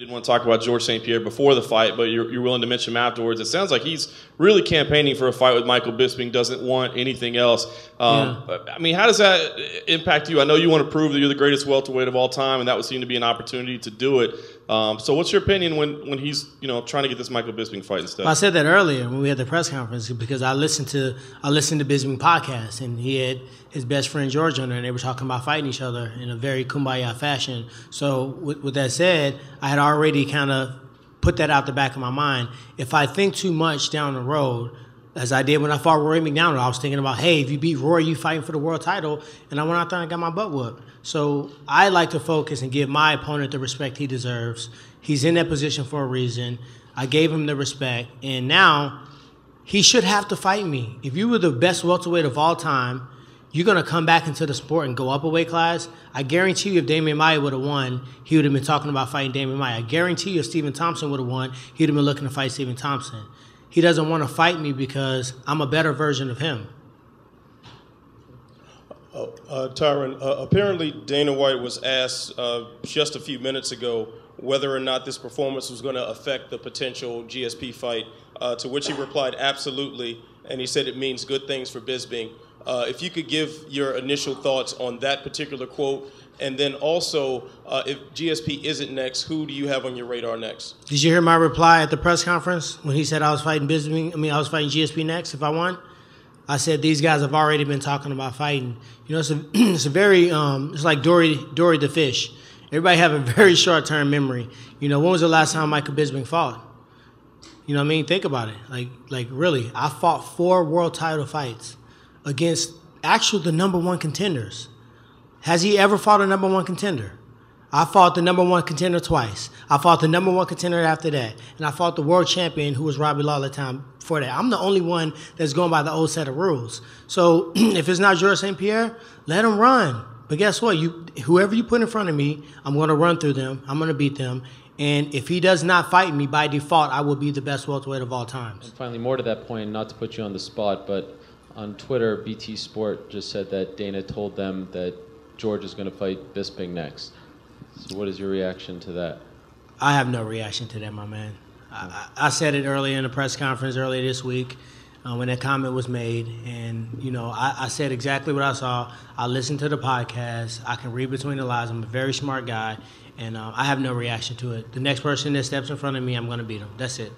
Didn't want to talk about Georges St Pierre before the fight, but you're willing to mention him afterwards. It sounds like he's really campaigning for a fight with Michael Bisping, doesn't want anything else. I mean, how does that impact you? I know you want to prove that you're the greatest welterweight of all time, and that would seem to be an opportunity to do it. So what's your opinion when he's trying to get this Michael Bisping fight instead? Well, I said that earlier when we had the press conference because I listened to Bisping podcast, and he had his best friend George on there, and they were talking about fighting each other in a very kumbaya fashion. So with that said, I had already kind of put that out the back of my mind. If I think too much down the road, as I did when I fought Rory McDonald, I was thinking about, hey, if you beat Rory, you fighting for the world title, and I went out there and got my butt whooped. So I like to focus and give my opponent the respect he deserves. He's in that position for a reason. I gave him the respect, and now he should have to fight me. If you were the best welterweight of all time, you're going to come back into the sport and go up a weight class. I guarantee you if Damian Maia would have won, he would have been talking about fighting Damian Maia. I guarantee you if Stephen Thompson would have won, he'd have been looking to fight Stephen Thompson. He doesn't want to fight me because I'm a better version of him. Tyron, apparently Dana White was asked just a few minutes ago whether or not this performance was going to affect the potential GSP fight, to which he replied, absolutely, and he said it means good things for Bisping. If you could give your initial thoughts on that particular quote, and then also, if GSP isn't next, who do you have on your radar next? Did you hear my reply at the press conference when he said I was fighting Bisping? I was fighting GSP next if I won? I said these guys have already been talking about fighting. It's a very it's like Dory the fish. Everybody have a very short-term memory. When was the last time Michael Bisping fought? You know what I mean? Think about it. Like really, I fought 4 world title fights against the number 1 contenders. Has he ever fought a number 1 contender? I fought the number 1 contender twice. I fought the number 1 contender after that. And I fought the world champion who was Robbie Lawler the time before that. I'm the only one that's going by the old set of rules. So if it's not Georges St Pierre, let him run. But guess what? Whoever you put in front of me, I'm going to run through them. I'm going to beat them. And if he does not fight me, by default, I will be the best welterweight of all times. And finally, more to that point, not to put you on the spot, but on Twitter, BT Sport just said that Dana told them that George is going to fight Bisping next. So what is your reaction to that? I have no reaction to that, my man. I said it earlier in the press conference earlier this week when that comment was made. And, I said exactly what I saw. I listened to the podcast. I can read between the lines. I'm a very smart guy. And I have no reaction to it. The next person that steps in front of me, I'm going to beat him. That's it.